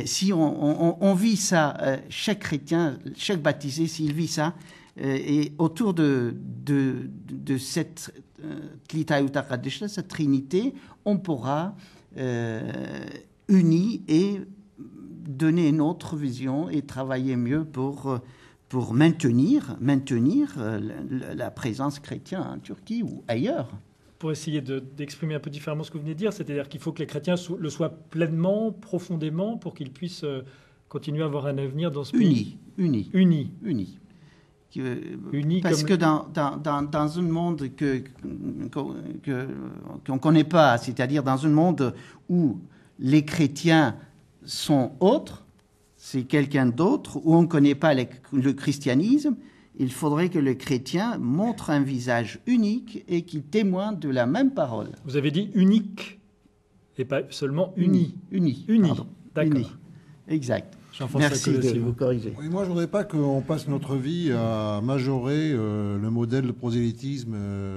S5: Si on vit ça, chaque chrétien, chaque baptisé, s'il vit ça, et autour de cette cette Trinité, on pourra unir et donner une autre vision et travailler mieux pour maintenir la présence chrétienne en Turquie ou ailleurs.
S1: Pour essayer d'exprimer un peu différemment ce que vous venez de dire, c'est-à-dire qu'il faut que les chrétiens le soient pleinement, profondément, pour qu'ils puissent continuer à avoir un avenir dans ce pays.
S5: Unis. Parce que dans un monde qu'on ne connaît pas, c'est-à-dire dans un monde où les chrétiens sont autres, c'est quelqu'un d'autre, où on ne connaît pas le christianisme, il faudrait que le chrétien montre un visage unique et qu'il témoigne de la même parole.
S1: Vous avez dit unique, et pas seulement uni.
S5: Uni.
S1: D'accord.
S5: Uni. Exact.
S1: Merci
S5: de vous corriger.
S2: Oui, moi, je ne voudrais pas qu'on passe notre vie à majorer le modèle de prosélytisme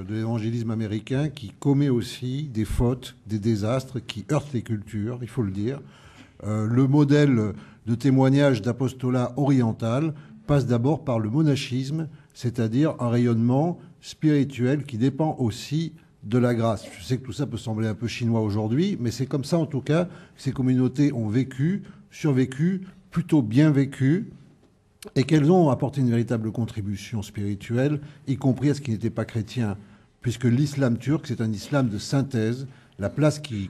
S2: de l'évangélisme américain qui commet aussi des fautes, des désastres, qui heurtent les cultures, il faut le dire. Le modèle de témoignage d'apostolat oriental passe d'abord par le monachisme, c'est-à-dire un rayonnement spirituel qui dépend aussi de la grâce. Je sais que tout ça peut sembler un peu chinois aujourd'hui, mais c'est comme ça en tout cas que ces communautés ont survécu, plutôt bien vécu, et qu'elles ont apporté une véritable contribution spirituelle, y compris à ce qui n'était pas chrétien, puisque l'islam turc, c'est un islam de synthèse. La place qui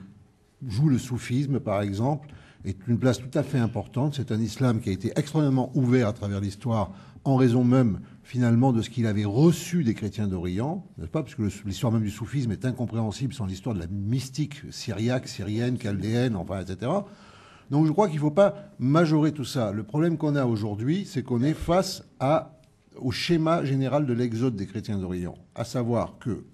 S2: joue le soufisme, par exemple, est une place tout à fait importante. C'est un islam qui a été extrêmement ouvert à travers l'histoire, en raison même, finalement, de ce qu'il avait reçu des chrétiens d'Orient, n'est-ce pas? Parce que l'histoire même du soufisme est incompréhensible sans l'histoire de la mystique syriaque, syrienne, chaldéenne, enfin, etc. Donc je crois qu'il ne faut pas majorer tout ça. Le problème qu'on a aujourd'hui, c'est qu'on est face au schéma général de l'exode des chrétiens d'Orient, à savoir que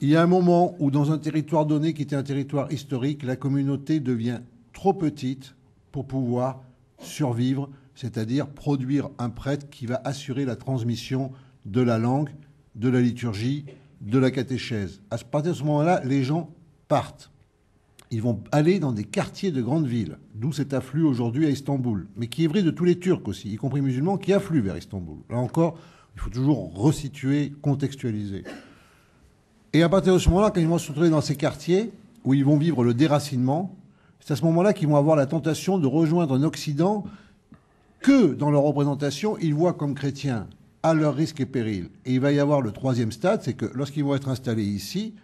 S2: il y a un moment où, dans un territoire donné qui était un territoire historique, la communauté devient trop petite pour pouvoir survivre, c'est-à-dire produire un prêtre qui va assurer la transmission de la langue, de la liturgie, de la catéchèse. À partir de ce moment-là, les gens partent. ils vont aller dans des quartiers de grandes villes, d'où cet afflux aujourd'hui à Istanbul, mais qui est vrai de tous les Turcs aussi, y compris musulmans, qui affluent vers Istanbul. Là encore, il faut toujours resituer, contextualiser. Et à partir de ce moment-là, quand ils vont se retrouver dans ces quartiers où ils vont vivre le déracinement, c'est à ce moment-là qu'ils vont avoir la tentation de rejoindre un Occident que, dans leur représentation, ils voient comme chrétiens à leur risque et péril. Et il va y avoir le troisième stade, c'est que lorsqu'ils vont être installés ici,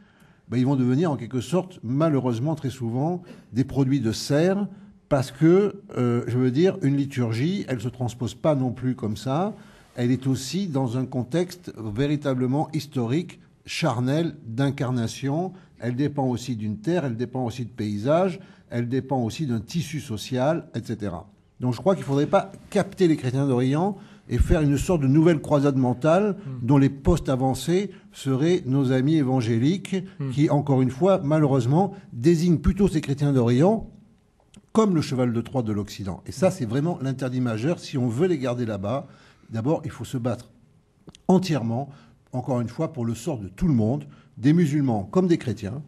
S2: ben, ils vont devenir en quelque sorte, malheureusement très souvent, des produits de serre, parce que, je veux dire, une liturgie, elle ne se transpose pas non plus comme ça, elle est aussi dans un contexte véritablement historique, charnel, d'incarnation, elle dépend aussi d'une terre, elle dépend aussi de paysages, elle dépend aussi d'un tissu social, etc. Donc je crois qu'il ne faudrait pas capter les chrétiens d'Orient et faire une sorte de nouvelle croisade mentale dont les postes avancés seraient nos amis évangéliques qui, encore une fois, malheureusement, désignent plutôt ces chrétiens d'Orient comme le cheval de Troie de l'Occident. Et ça, c'est vraiment l'interdit majeur. Si on veut les garder là-bas, d'abord, il faut se battre entièrement, encore une fois, pour le sort de tout le monde, des musulmans comme des chrétiens,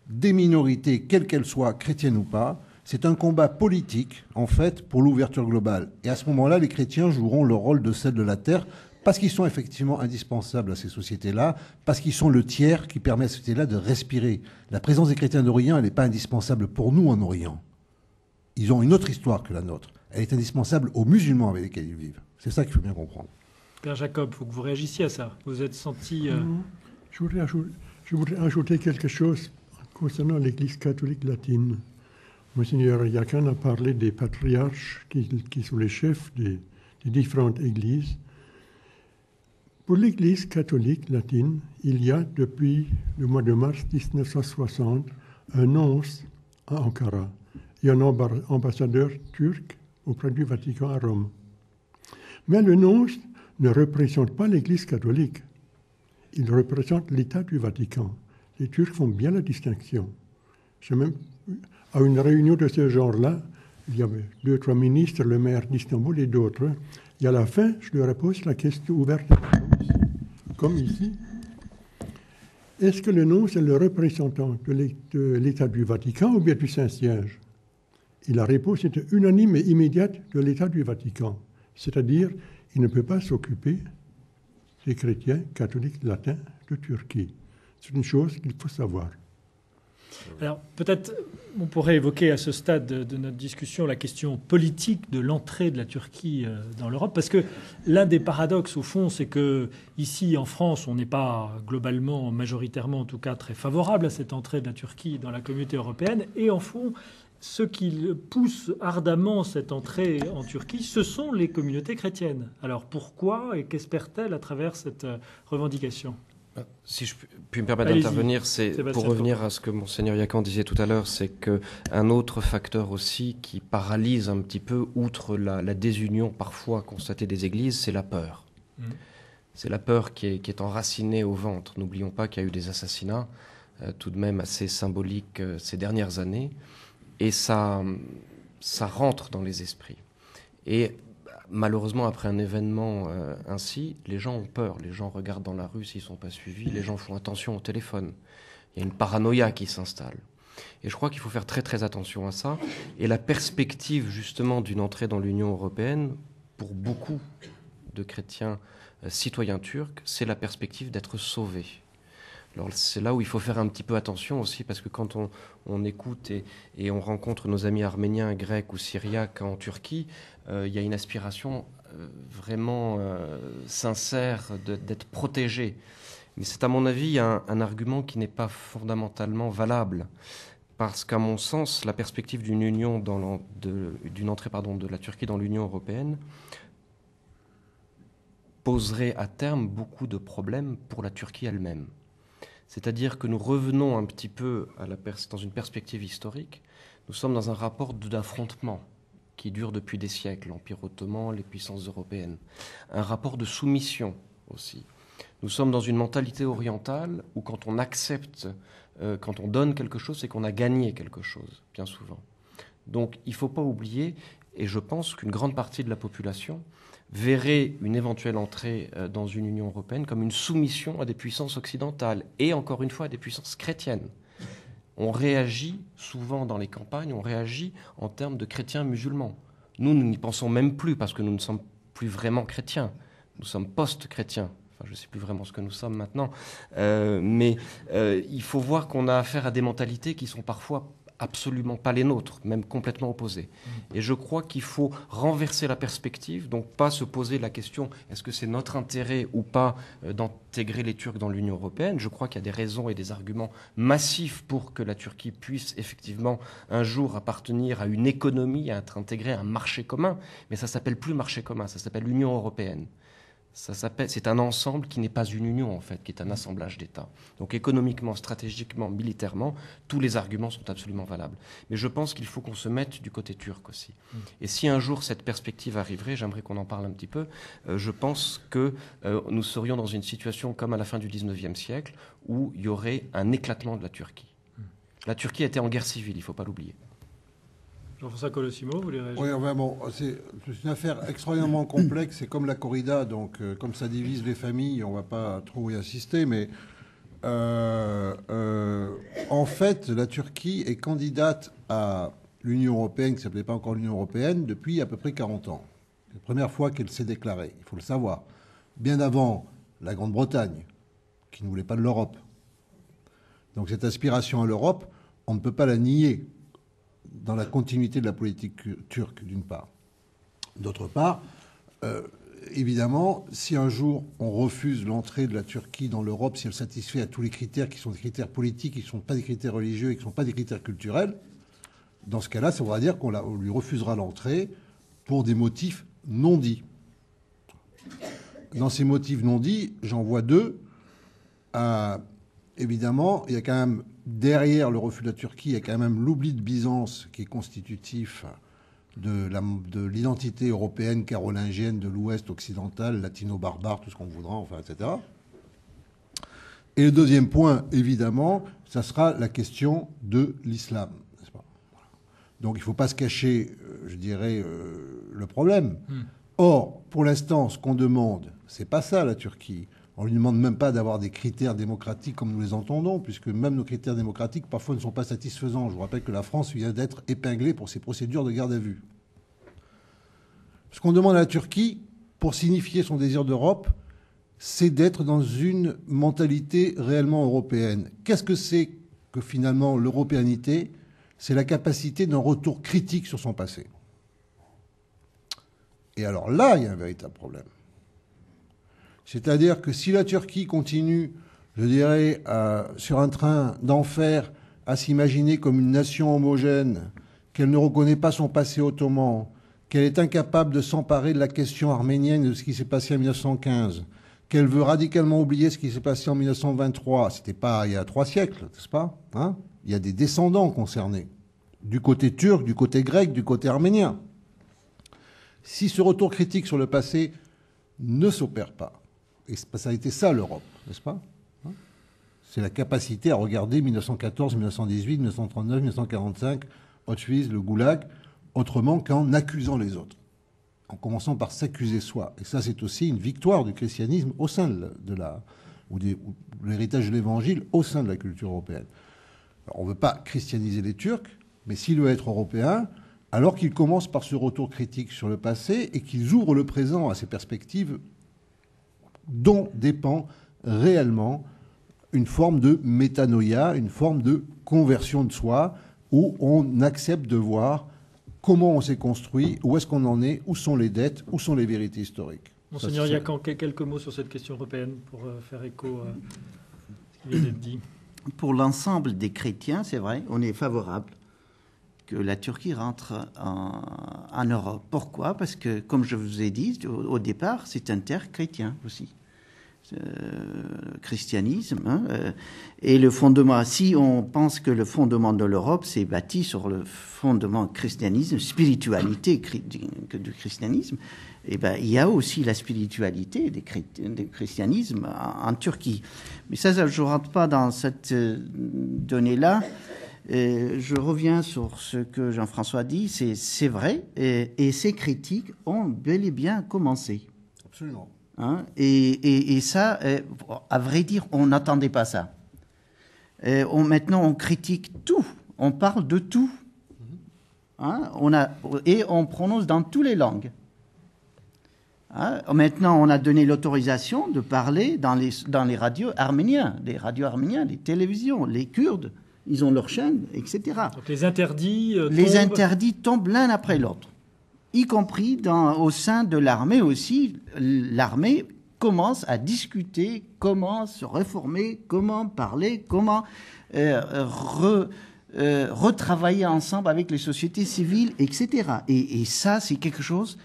S2: des minorités, quelles qu'elles soient, chrétiennes ou pas. C'est un combat politique, en fait, pour l'ouverture globale. Et à ce moment-là, les chrétiens joueront le rôle de celle de la terre, parce qu'ils sont effectivement indispensables à ces sociétés-là, parce qu'ils sont le tiers qui permet à ces sociétés-là de respirer. La présence des chrétiens d'Orient, elle n'est pas indispensable pour nous en Orient. Ils ont une autre histoire que la nôtre. Elle est indispensable aux musulmans avec lesquels ils vivent. C'est ça qu'il faut bien comprendre.
S1: Père Jacob, il faut que vous réagissiez à ça. Vous êtes senti...
S4: Je voudrais ajouter quelque chose concernant l'Église catholique latine. Monseigneur Yakan a parlé des patriarches qui sont les chefs des différentes églises. Pour l'Église catholique latine, il y a depuis le mois de mars 1960 un nonce à Ankara et un ambassadeur turc auprès du Vatican à Rome. Mais le nonce ne représente pas l'Église catholique. Il représente l'État du Vatican. Les Turcs font bien la distinction. À une réunion de ce genre-là, il y avait 2-3 ministres, le maire d'Istanbul et d'autres. Et à la fin, je leur pose la question ouverte, comme ici. Est-ce que le nonce est le représentant de l'État du Vatican ou bien du Saint-Siège? Et la réponse était unanime et immédiate de l'État du Vatican. C'est-à-dire, il ne peut pas s'occuper des chrétiens catholiques latins de Turquie. C'est une chose qu'il faut savoir.
S1: Alors, peut-être, on pourrait évoquer à ce stade de notre discussion la question politique de l'entrée de la Turquie dans l'Europe, parce que l'un des paradoxes, au fond, c'est que ici, en France, on n'est pas globalement, majoritairement en tout cas, très favorable à cette entrée de la Turquie dans la communauté européenne, et en fond, ceux qui poussent ardemment cette entrée en Turquie, ce sont les communautés chrétiennes. Alors pourquoi et qu'espèrent-elles à travers cette revendication ?
S3: Si je puis me permettre d'intervenir, c'est pour revenir à ce que Monseigneur Yakan disait tout à l'heure, c'est qu'un autre facteur aussi qui paralyse un petit peu, outre la désunion parfois constatée des églises, c'est la peur. C'est la peur qui est enracinée au ventre. N'oublions pas qu'il y a eu des assassinats tout de même assez symboliques ces dernières années, et ça rentre dans les esprits. Et malheureusement, après un événement ainsi, les gens ont peur. Les gens regardent dans la rue s'ils ne sont pas suivis. Les gens font attention au téléphone. Il y a une paranoïa qui s'installe. Et je crois qu'il faut faire très très attention à ça. Et la perspective justement d'une entrée dans l'Union européenne, pour beaucoup de chrétiens citoyens turcs, c'est la perspective d'être sauvés. Alors c'est là où il faut faire un petit peu attention aussi, parce que quand on écoute et on rencontre nos amis arméniens, grecs ou syriaques en Turquie, il y a une aspiration vraiment sincère d'être protégés. Mais c'est à mon avis un argument qui n'est pas fondamentalement valable, parce qu'à mon sens, la perspective d'une union d'une entrée de la Turquie dans l'Union européenne poserait à terme beaucoup de problèmes pour la Turquie elle-même. C'est-à-dire que nous revenons un petit peu dans une perspective historique. Nous sommes dans un rapport d'affrontement qui dure depuis des siècles, l'Empire ottoman, les puissances européennes. Un rapport de soumission aussi. Nous sommes dans une mentalité orientale où quand on accepte, quand on donne quelque chose, c'est qu'on a gagné quelque chose, bien souvent. Donc il ne faut pas oublier, et je pense qu'une grande partie de la population verrait une éventuelle entrée dans une Union européenne comme une soumission à des puissances occidentales et encore une fois à des puissances chrétiennes. On réagit souvent dans les campagnes, on réagit en termes de chrétiens musulmans. Nous n'y pensons même plus parce que nous ne sommes plus vraiment chrétiens. Nous sommes post-chrétiens. Enfin, je ne sais plus vraiment ce que nous sommes maintenant. Mais il faut voir qu'on a affaire à des mentalités qui sont parfois absolument pas les nôtres, même complètement opposées. Et je crois qu'il faut renverser la perspective, donc pas se poser la question est-ce que c'est notre intérêt ou pas d'intégrer les Turcs dans l'Union européenne. Je crois qu'il y a des raisons et des arguments massifs pour que la Turquie puisse effectivement un jour appartenir à une économie, à être intégrée à un marché commun, mais ça s'appelle plus marché commun, ça s'appelle l'Union européenne. C'est un ensemble qui n'est pas une union, en fait, qui est un assemblage d'États. Donc économiquement, stratégiquement, militairement, tous les arguments sont absolument valables. Mais je pense qu'il faut qu'on se mette du côté turc aussi. Et si un jour cette perspective arriverait, j'aimerais qu'on en parle un petit peu, je pense que nous serions dans une situation comme à la fin du XIXe siècle, où il y aurait un éclatement de la Turquie. La Turquie était en guerre civile, il ne faut pas l'oublier.
S1: Jean-François Colosimo, vous voulez réagir?
S2: Oui, enfin bon, c'est une affaire extrêmement complexe. C'est comme la corrida, donc comme ça divise les familles, on ne va pas trop y insister. Mais en fait, la Turquie est candidate à l'Union européenne, qui ne s'appelait pas encore l'Union européenne, depuis à peu près 40 ans. C'est la première fois qu'elle s'est déclarée, il faut le savoir. Bien avant la Grande-Bretagne, qui ne voulait pas de l'Europe. Donc cette aspiration à l'Europe, on ne peut pas la nier dans la continuité de la politique turque, d'une part. D'autre part, évidemment, si un jour on refuse l'entrée de la Turquie dans l'Europe, si elle satisfait à tous les critères qui sont des critères politiques, qui ne sont pas des critères religieux et qui ne sont pas des critères culturels, dans ce cas-là, ça voudra dire qu'on lui refusera l'entrée pour des motifs non dits. Dans ces motifs non dits, j'en vois deux. Évidemment, il y a quand même, derrière le refus de la Turquie, il y a quand même l'oubli de Byzance qui est constitutif de l'identité européenne carolingienne de l'Ouest occidental, latino-barbare, tout ce qu'on voudra, enfin, etc. Et le deuxième point, évidemment, ça sera la question de l'islam, n'est-ce pas? Donc il ne faut pas se cacher, je dirais, le problème. Or, pour l'instant, ce qu'on demande, c'est pas ça, la Turquie. On ne lui demande même pas d'avoir des critères démocratiques comme nous les entendons, puisque même nos critères démocratiques, parfois, ne sont pas satisfaisants. Je vous rappelle que la France vient d'être épinglée pour ses procédures de garde à vue. Ce qu'on demande à la Turquie, pour signifier son désir d'Europe, c'est d'être dans une mentalité réellement européenne. Qu'est-ce que c'est que, finalement, l'européanité? C'est la capacité d'un retour critique sur son passé. Et alors là, il y a un véritable problème. C'est-à-dire que si la Turquie continue, je dirais, sur un train d'enfer, à s'imaginer comme une nation homogène, qu'elle ne reconnaît pas son passé ottoman, qu'elle est incapable de s'emparer de la question arménienne et de ce qui s'est passé en 1915, qu'elle veut radicalement oublier ce qui s'est passé en 1923, c'était pas il y a 3 siècles, n'est-ce pas, hein? Il y a des descendants concernés, du côté turc, du côté grec, du côté arménien. Si ce retour critique sur le passé ne s'opère pas, et ça a été ça l'Europe, n'est-ce pas? C'est la capacité à regarder 1914, 1918, 1939, 1945, Auschwitz, le Goulag, autrement qu'en accusant les autres, en commençant par s'accuser soi. Et ça, c'est aussi une victoire du christianisme au sein ou l'héritage de l'Évangile au sein de la culture européenne. Alors, on ne veut pas christianiser les Turcs, mais s'il veut être européen, alors qu'ils commencent par ce retour critique sur le passé et qu'ils ouvrent le présent à ces perspectives dont dépend réellement une forme de métanoïa, une forme de conversion de soi, où on accepte de voir comment on s'est construit, où est-ce qu'on en est, où sont les dettes, où sont les vérités historiques.
S1: Monseigneur Iacan, quelques mots sur cette question européenne pour faire écho à ce qui vient d'être dit.
S5: Pour l'ensemble des chrétiens, c'est vrai, on est favorable que la Turquie rentre en Europe. Pourquoi? Parce que, comme je vous ai dit au départ, c'est un terre chrétien aussi. Christianisme. Et le fondement, si on pense que le fondement de l'Europe s'est bâti sur le fondement christianisme, spiritualité du christianisme, eh ben, il y a aussi la spiritualité du christianisme en Turquie. Mais ça, je ne rentre pas dans cette donnée-là. Je reviens sur ce que Jean-François dit, c'est vrai, et ces critiques ont bel et bien commencé.
S2: Absolument.
S5: Hein, et ça, à vrai dire, on n'attendait pas ça. Maintenant, on critique tout. On parle de tout. Hein, et on prononce dans toutes les langues. Hein, maintenant, on a donné l'autorisation de parler dans les radios arméniens, les télévisions, les Kurdes. Ils ont leur chaîne, etc.
S1: Donc les interdits
S5: Les interdits tombent l'un après l'autre, y compris au sein de l'armée aussi. L'armée commence à discuter comment se réformer, comment parler, comment retravailler ensemble avec les sociétés civiles, etc. Et ça, c'est quelque chose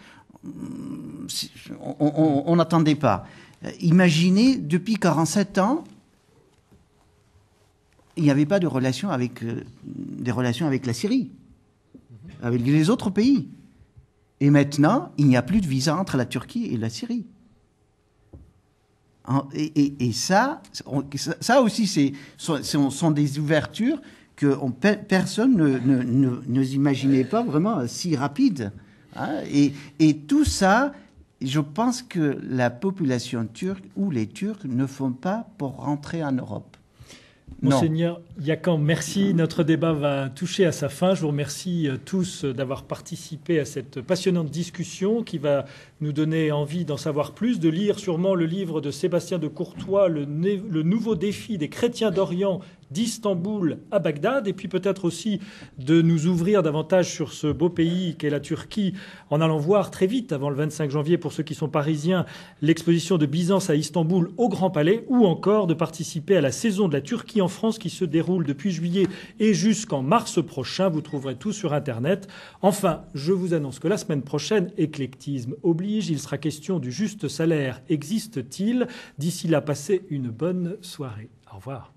S5: on n'attendait pas. Imaginez, depuis 47 ans, il n'y avait pas de des relations avec la Syrie, avec les autres pays. Et maintenant, il n'y a plus de visa entre la Turquie et la Syrie. Et ça aussi, sont des ouvertures que personne ne s'imaginait pas vraiment si rapides. Hein, et tout ça, je pense que la population turque ou les Turcs ne font pas pour rentrer en Europe.
S1: Monseigneur Yakan, merci. Notre débat va toucher à sa fin. Je vous remercie tous d'avoir participé à cette passionnante discussion qui va nous donner envie d'en savoir plus, de lire sûrement le livre de Sébastien de Courtois, le nouveau défi des chrétiens d'Orient d'Istanbul à Bagdad, et puis peut-être aussi de nous ouvrir davantage sur ce beau pays qu'est la Turquie, en allant voir très vite, avant le 25 janvier, pour ceux qui sont parisiens, l'exposition de Byzance à Istanbul au Grand Palais, ou encore de participer à la saison de la Turquie en France qui se déroule depuis juillet et jusqu'en mars prochain. Vous trouverez tout sur Internet. Enfin, je vous annonce que la semaine prochaine, éclectisme oblige, il sera question du juste salaire. Existe-t-il? D'ici là, passez une bonne soirée. Au revoir.